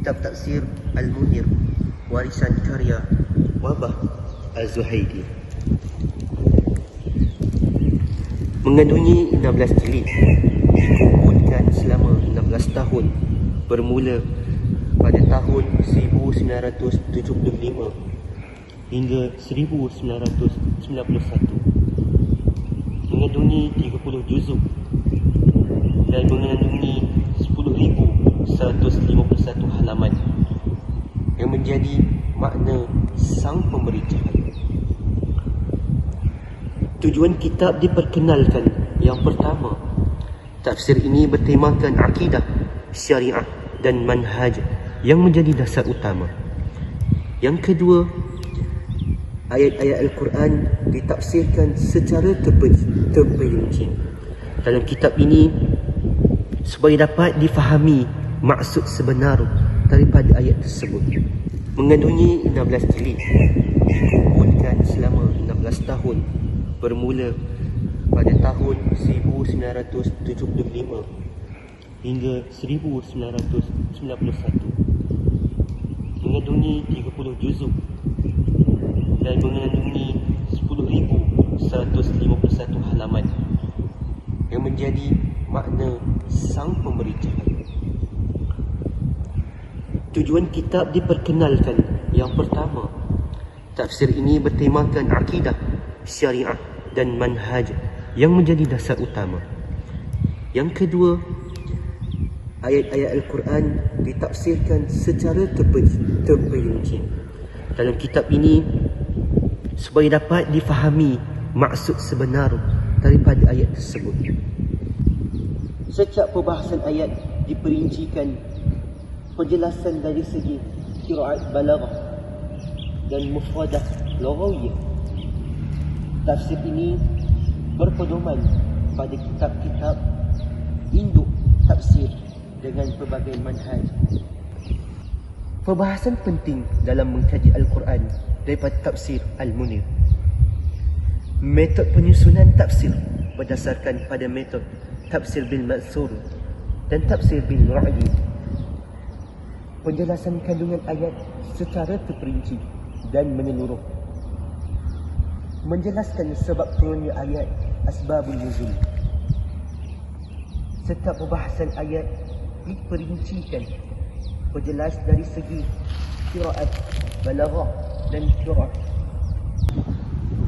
Kitab Tafsir Al-Munir, warisan karya Wahbah Az-Zuhaili. Mengandungi 16 jilid, dikumpulkan selama 16 tahun, bermula pada tahun 1975 hingga 1991. Mengandungi 30 juzuk dan mengandungi 10,151 halaman yang menjadi makna sang pemberi cahaya. Tujuan kitab diperkenalkan. Yang pertama, tafsir ini bertemakan akidah, syariat dan manhaj yang menjadi dasar utama. Yang kedua, ayat-ayat Al-Quran ditafsirkan secara terperinci dalam kitab ini supaya dapat difahami maksud sebenar daripada ayat tersebut. Mengandungi 16 jilid, dikumpulkan selama 16 tahun, bermula pada tahun 1975 hingga 1991. Mengandungi 30 juzuk dan mengandungi 10,151 halaman yang menjadi makna sang pemberi cahaya. Tujuan kitab diperkenalkan. Yang pertama, tafsir ini bertemakan akidah, syariat dan manhaj yang menjadi dasar utama. Yang kedua, ayat-ayat Al-Quran ditafsirkan secara terperinci dalam kitab ini supaya dapat difahami maksud sebenar daripada ayat tersebut. Setiap perbahasan ayat diperincikan penjelasan dari segi qiraat balaghah dan mufradah lughawiyah. Tafsir ini berpedoman pada kitab-kitab induk tafsir dengan pelbagai manhaj. Perbahasan penting dalam mengkaji Al-Quran daripada tafsir Al-Munir. Metod penyusunan tafsir berdasarkan pada metod tafsir bil ma'thur dan tafsir bil ra'yi. Penjelasan kandungan ayat secara terperinci dan menyeluruh. Menjelaskan sebab turunnya ayat, asbabun nuzul. Setiap perbahasan ayat diperincikan, berjelas dari segi qiraat, balaghah dan qiraat.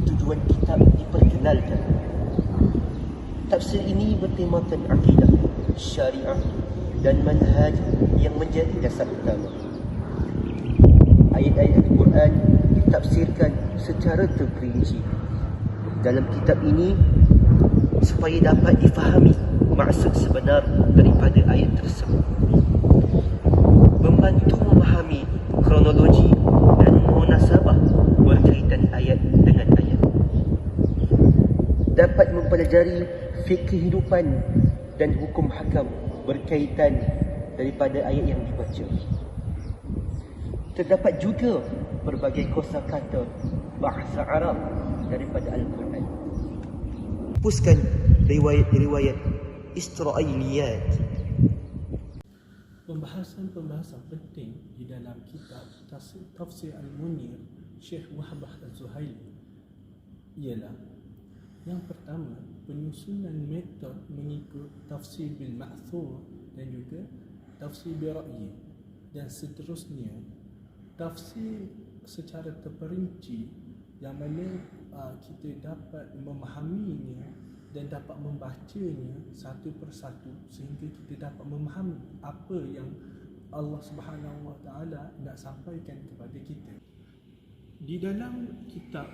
Tujuan kitab diperkenalkan. Tafsir ini bertemakan akidah, syariah dan manhaj yang menjadi dasar utama. Ayat-ayat Al-Quran ditafsirkan secara terperinci dalam kitab ini supaya dapat difahami maksud sebenar daripada ayat tersebut. Membantu memahami kronologi dan munasabah berkaitan ayat dengan ayat. Dapat mempelajari fiqh kehidupan dan hukum hakam berkaitan daripada ayat yang dibaca. Terdapat juga berbagai kosakata bahasa Arab daripada Al-Quran. Hapuskan riwayat-riwayat Israiliyat. Pembahasan penting di dalam kitab Tafsir Al-Munir Syekh Wahbah Az-Zuhaili ialah yang pertama, penyusunan metod mengikut tafsir bil ma'thur dan juga tafsir bil ra'yi, dan seterusnya tafsir secara terperinci yang mana kita dapat memahaminya dan dapat membacanya satu persatu sehingga kita dapat memahami apa yang Allah Subhanahu Wa Taala nak sampaikan kepada kita. Di dalam kitab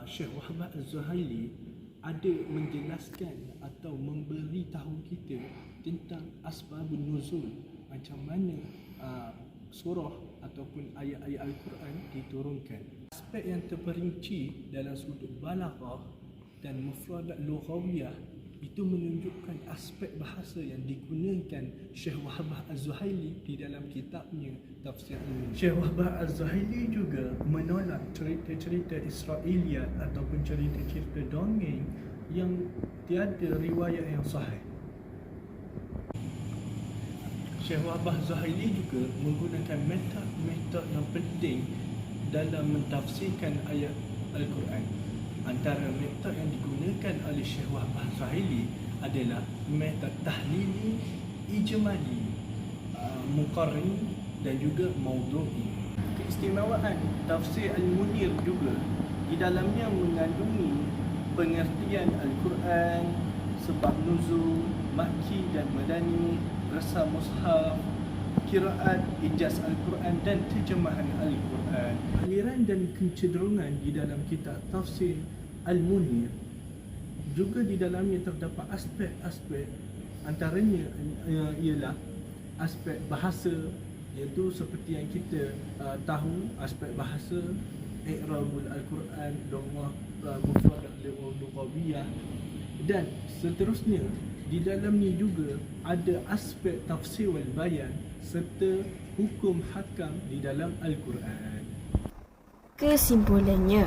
Syekh Wahbah Az-Zuhaili ada menjelaskan atau memberi tahu kita tentang asbabun nuzul, macam mana surah ataupun ayat-ayat Al-Quran diturunkan. Aspek yang terperinci dalam sudut balaghah dan mufradat lughawiyah itu menunjukkan aspek bahasa yang digunakan Syekh Wahbah Az-Zuhaili di dalam kitabnya Tafsir Al-Munir. Syekh Wahbah Az-Zuhaili juga menolak cerita-cerita Israiliyat ataupun cerita-cerita dongeng yang tiada riwayat yang sahih. Syekh Wahbah Az-Zuhaili juga menggunakan metod yang penting dalam mentafsirkan ayat Al-Quran. Antara metod yang digunakan oleh Syekh Wahbah Az-Zuhaili adalah metod tahlili, ijmali, muqarrin dan juga maudhu'i. Keistimewaan tafsir Al-Munir juga di dalamnya mengandungi pengertian Al-Quran, sebab nuzul, makki dan madani, resam mushaf, qiraat, ijaz Al-Quran dan terjemahan Al-Quran. Aliran dan kecenderungan di dalam kitab tafsir Al-Munir juga di dalamnya terdapat aspek-aspek, antaranya ialah aspek bahasa, iaitu seperti yang kita tahu, aspek bahasa, i'rabul Al-Quran, dhammah mufradah lughawiyah, dan seterusnya. Di dalamnya juga ada aspek tafsir wal bayan serta hukum hakam di dalam Al-Quran. Kesimpulannya,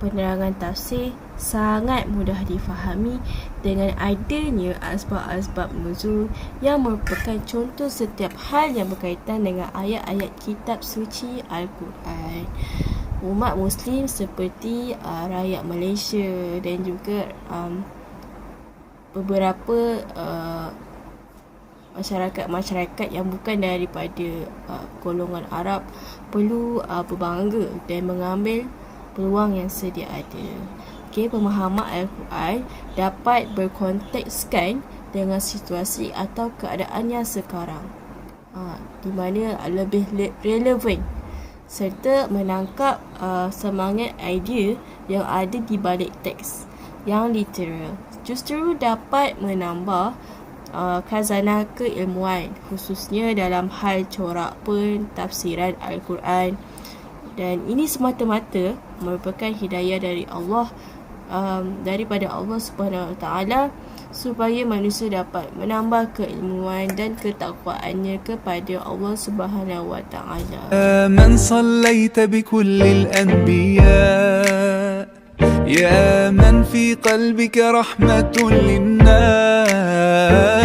penerangan tafsir sangat mudah difahami dengan adanya asbab-asbab nuzul yang merupakan contoh setiap hal yang berkaitan dengan ayat-ayat kitab suci Al-Quran. Umat Muslim seperti rakyat Malaysia dan juga beberapa masyarakat yang bukan daripada golongan Arab perlu berbangga dan mengambil peluang yang sedia ada. Pemahaman Al-Quran dapat berkontekskan dengan situasi atau keadaan yang sekarang, di mana lebih relevan serta menangkap semangat idea yang ada di balik teks yang literal. Justru dapat menambah khazanah keilmuan, khususnya dalam hal corak pentafsiran Al-Quran. Dan ini semata-mata merupakan hidayah dari Allah, daripada Allah Subhanahu Wa Taala, supaya manusia dapat menambah keilmuan dan ketakwaannya kepada Allah Subhanahu Wa Taala. Man sallaita bi kulli al-anbiya, ya man fi qalbika rahmatun lin-nas.